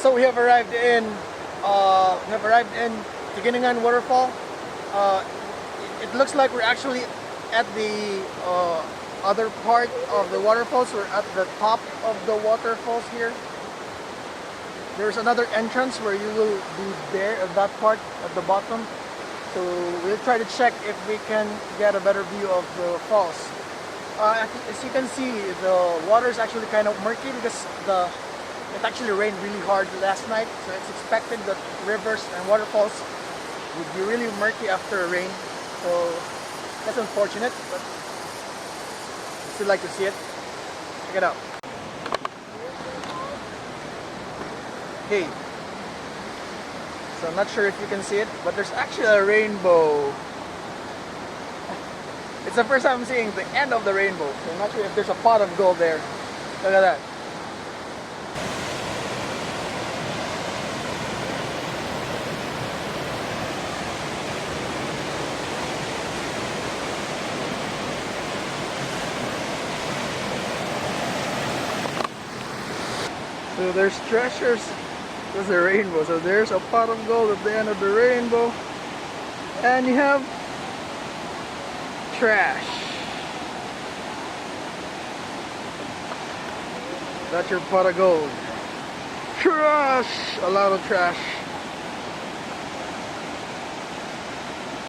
So we have arrived in Tegenungan waterfall. It looks like we're actually at the other part of the waterfalls. We're at the top of the waterfalls here. There's another entrance where you will be there at that part at the bottom. So we'll try to check if we can get a better view of the falls. As you can see, the water is actually kind of murky because it actually rained really hard last night. So it's expected that rivers and waterfalls would be really murky after rain. So that's unfortunate, but I'd still like to see it. Check it out. Okay. So I'm not sure if you can see it, but there's actually a rainbow. It's the first time I'm seeing the end of the rainbow. So I'm not sure if there's a pot of gold there. Look at that. So there's treasures. There's a rainbow. So there's a pot of gold at the end of the rainbow. And you have trash. That's your pot of gold. Trash! A lot of trash.